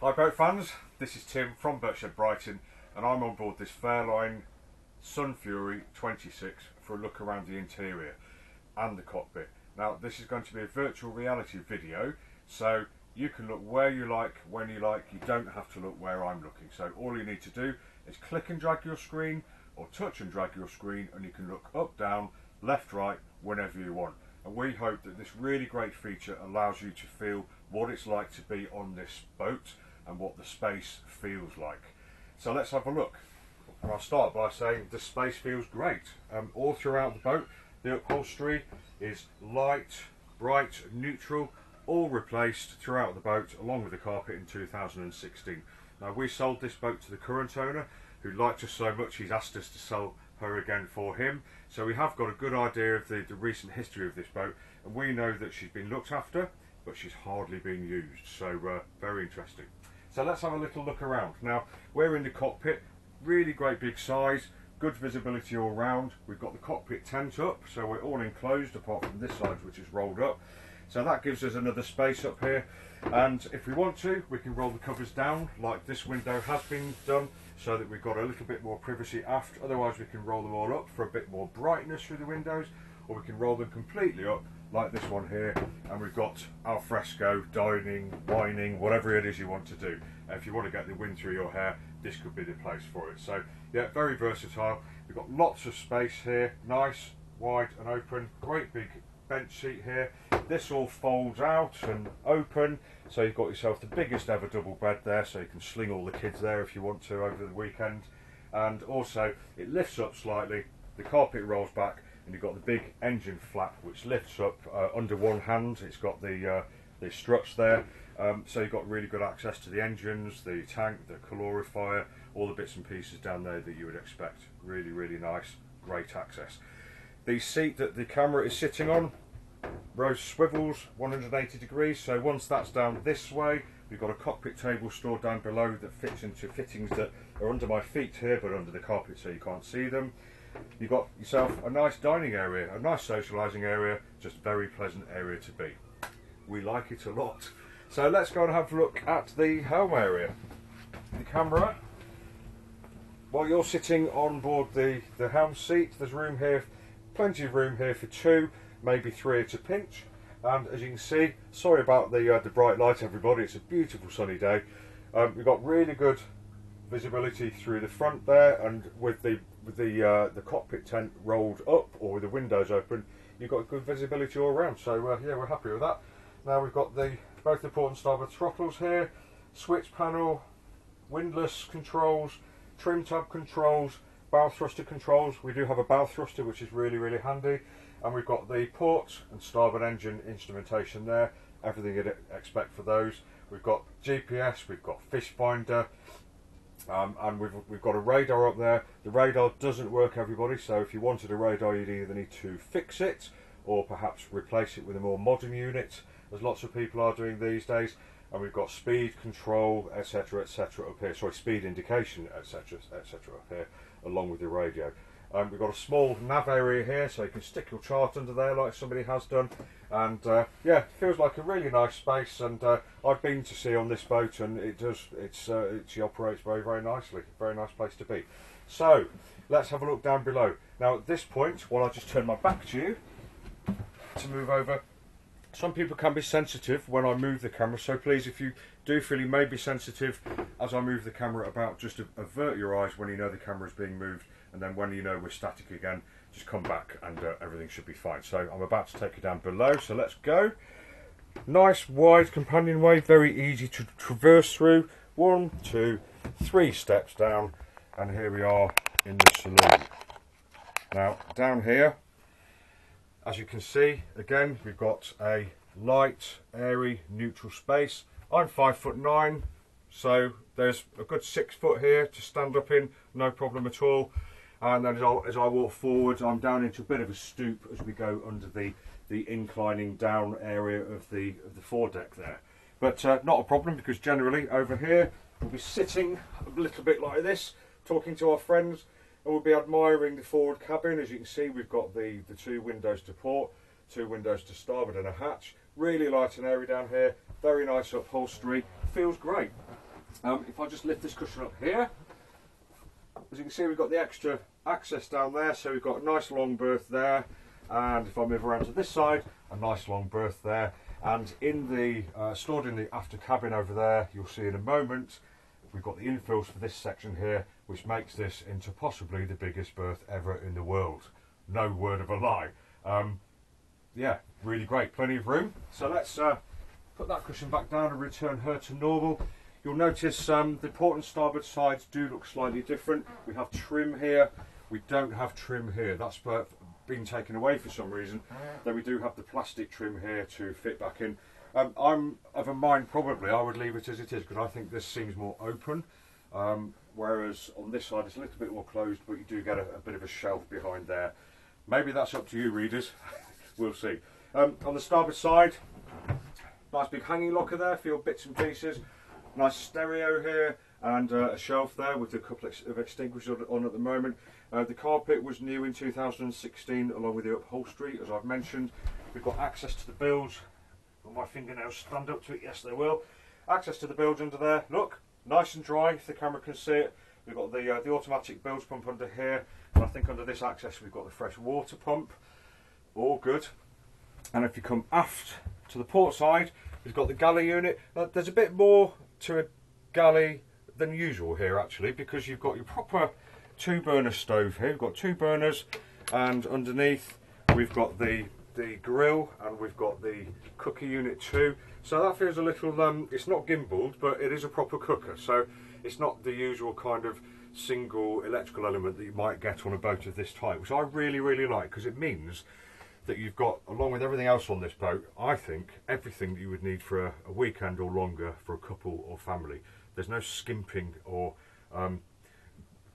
Hi boat fans, this is Tim from Boatshed Brighton and I'm on board this Fairline Sunfury 26 for a look around the interior and the cockpit. Now this is going to be a virtual reality video, so you can look where you like, when you like. You don't have to look where I'm looking. So all you need to do is click and drag your screen or touch and drag your screen and you can look up, down, left, right, whenever you want. And we hope that this really great feature allows you to feel what it's like to be on this boat and what the space feels like. So let's have a look. And I'll start by saying the space feels great. All throughout the boat, the upholstery is light, bright, neutral, all replaced throughout the boat along with the carpet in 2016. Now we sold this boat to the current owner who liked us so much he's asked us to sell her again for him. So we have got a good idea of the recent history of this boat, and we know that she's been looked after but she's hardly been used, so very interesting. So let's have a little look around. Now we're in the cockpit, really great big size, good visibility all round. We've got the cockpit tent up, so we're all enclosed apart from this side which is rolled up. So that gives us another space up here, and if we want to we can roll the covers down like this window has been done, so that we've got a little bit more privacy aft. Otherwise we can roll them all up for a bit more brightness through the windows, or we can roll them completely up like this one here, and we've got al fresco, dining, wining, whatever it is you want to do. If you want to get the wind through your hair, this could be the place for it. So yeah, very versatile. We've got lots of space here, nice, wide and open, great big bench seat here. This all folds out and open, so you've got yourself the biggest ever double bed there, so you can sling all the kids there if you want to over the weekend. And also it lifts up slightly, the carpet rolls back, and you've got the big engine flap which lifts up under one hand. It's got the struts there, so you've got really good access to the engines, the tank, the calorifier, all the bits and pieces down there that you would expect. Really nice, great access. The seat that the camera is sitting on, rose swivels 180 degrees, so once that's down this way, we've got a cockpit table stored down below that fits into fittings that are under my feet here but under the carpet so you can't see them. You've got yourself a nice dining area, a nice socialising area, just a very pleasant area to be. We like it a lot. So let's go and have a look at the helm area. The camera, while you're sitting on board the helm seat, there's room here, plenty of room here for two, maybe three at a pinch. And as you can see, sorry about the bright light everybody, it's a beautiful sunny day. We've got really good visibility through the front there, and with the cockpit tent rolled up or with the windows open, you've got good visibility all around. So yeah, we're happy with that. Now we've got both the port and starboard throttles here, switch panel, windlass controls, trim tab controls, bow thruster controls. We do have a bow thruster which is really handy, and we've got the port and starboard engine instrumentation there, everything you'd expect for those. We've got GPS, we've got fish finder, and we've got a radar up there. The radar doesn't work, everybody, so if you wanted a radar you'd either need to fix it or perhaps replace it with a more modern unit, as lots of people are doing these days. And we've got speed control, etc up here, sorry, speed indication, etc up here, along with the radio. We've got a small nav area here, so you can stick your chart under there like somebody has done. And yeah, it feels like a really nice space, and I've been to sea on this boat and she operates very nicely. Very nice place to be. So let's have a look down below. Now at this point, while I just turn my back to you to move over, some people can be sensitive when I move the camera, so please, if you do feel you may be sensitive as I move the camera about, just avert your eyes when you know the camera is being moved, and then when you know we're static again, just come back and everything should be fine. So I'm about to take you down below, so let's go. Nice wide companionway, very easy to traverse through. 1, 2, 3 steps down, and here we are in the saloon. Now down here, as you can see, again we've got a light, airy, neutral space. I'm 5'9", so there's a good 6 foot here to stand up in, no problem at all. And then as I walk forward, I'm down into a bit of a stoop as we go under the inclining down area of the foredeck there. But not a problem, because generally over here we'll be sitting a little bit like this, talking to our friends, and we'll be admiring the forward cabin. As you can see, we've got the 2 windows to port, 2 windows to starboard and a hatch. Really light and airy down here, very nice upholstery, feels great. If I just lift this cushion up here, as you can see, we've got the extra access down there, so we've got a nice long berth there, and if I move around to this side, a nice long berth there, and in the stored in the after cabin over there, you'll see in a moment, we've got the infills for this section here, which makes this into possibly the biggest berth ever in the world. No word of a lie. Yeah, really great, plenty of room. So let's put that cushion back down and return her to normal. You'll notice the port and starboard sides do look slightly different. We have trim here, we don't have trim here. That's been taken away for some reason. Then we do have the plastic trim here to fit back in. I'm of a mind probably I would leave it as it is, because I think this seems more open, whereas on this side it's a little bit more closed, but you do get a bit of a shelf behind there. Maybe that's up to you readers, we'll see. On the starboard side, nice big hanging locker there for your bits and pieces. Nice stereo here, and a shelf there with a couple of extinguishers on at the moment. The carpet was new in 2016 along with the upholstery, as I've mentioned. We've got access to the bilge. Will my fingernails stand up to it? Yes, they will. Access to the bilge under there. Look, nice and dry if the camera can see it. We've got the automatic bilge pump under here, and I think under this access we've got the fresh water pump. All good. And if you come aft to the port side, we've got the galley unit. There's a bit more to a galley than usual here actually, because you've got your proper 2-burner stove here. We've got 2 burners, and underneath we've got the grill, and we've got the cooker unit too. So that feels a little, it's not gimbaled, but it is a proper cooker. So it's not the usual kind of single electrical element that you might get on a boat of this type, which I really, really like, because it means that you've got, along with everything else on this boat, I think, everything that you would need for a weekend or longer for a couple or family. There's no skimping or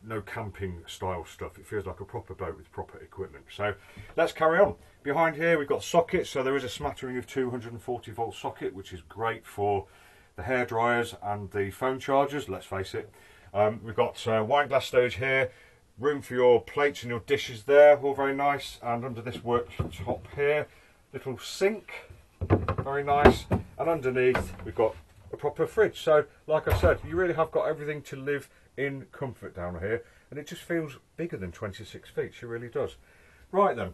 no camping style stuff. It feels like a proper boat with proper equipment. So let's carry on. Behind here we've got sockets, so there is a smattering of 240 volt socket, which is great for the hair dryers and the phone chargers, let's face it. We've got wine glass storage here, room for your plates and your dishes there, all very nice. And under this worktop here, little sink, very nice. And underneath we've got a proper fridge. So like I said, you really have got everything to live in comfort down here, and it just feels bigger than 26 feet. It really does. Right then,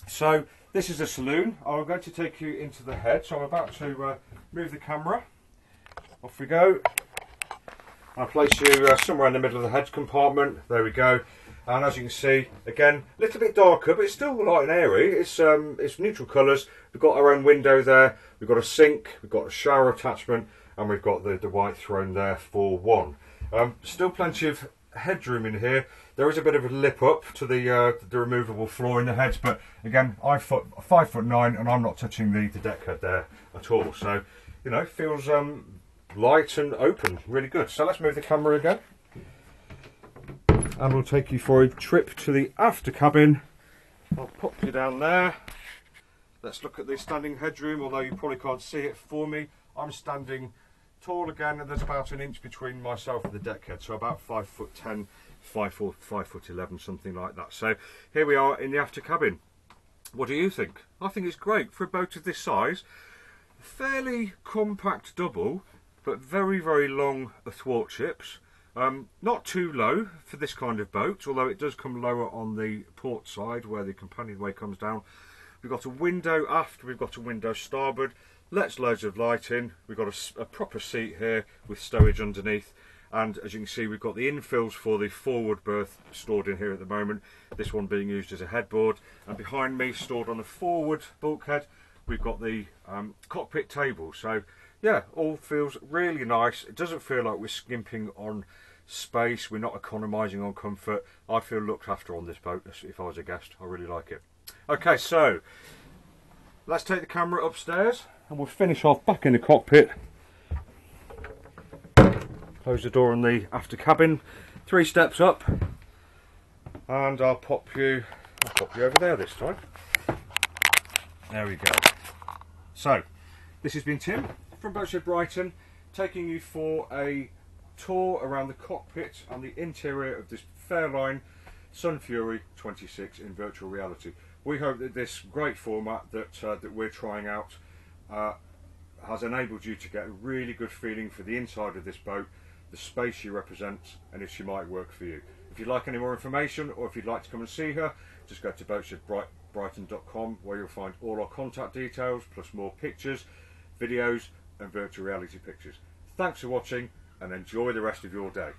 so this is the saloon. I'm going to take you into the head, so I'm about to move the camera. Off we go. I'll place you somewhere in the middle of the head compartment. There we go. And as you can see, again, a little bit darker, but it's still light and airy. It's neutral colours. We've got our own window there. We've got a sink. We've got a shower attachment, and we've got the white throne there for one. Still plenty of headroom in here. There is a bit of a lip up to the removable floor in the heads, but again, I'm 5'9", and I'm not touching the deck head there at all. So, you know, it feels light and open, really good. So let's move the camera again, and we'll take you for a trip to the after cabin. I'll pop you down there. Let's look at the standing headroom, although you probably can't see it for me. I'm standing tall again, and there's about an inch between myself and the deck head, so about 5'10", 5'11", something like that. So here we are in the after cabin. What do you think? I think it's great for a boat of this size. Fairly compact double, but very, very long athwartships. Not too low for this kind of boat, although it does come lower on the port side where the companionway comes down. We've got a window aft, we've got a window starboard. Lets loads of light in. We've got a proper seat here with stowage underneath, and as you can see, we've got the infills for the forward berth stored in here at the moment, this one being used as a headboard. And behind me, stored on the forward bulkhead, we've got the cockpit table. So yeah, all feels really nice. It doesn't feel like we're skimping on space, we're not economising on comfort. I feel looked after on this boat if I was a guest. I really like it. Okay, so let's take the camera upstairs, and we'll finish off back in the cockpit. Close the door on the after cabin, 3 steps up, and I'll pop you over there this time. There we go. So this has been Tim from Boatshed Brighton, taking you for a tour around the cockpit and the interior of this Fairline Sunfury 26 in virtual reality. We hope that this great format that we're trying out has enabled you to get a really good feeling for the inside of this boat, the space she represents, and if she might work for you. If you'd like any more information, or if you'd like to come and see her, just go to boatshedbrighton.com, where you'll find all our contact details, plus more pictures, videos and virtual reality pictures. Thanks for watching, and enjoy the rest of your day.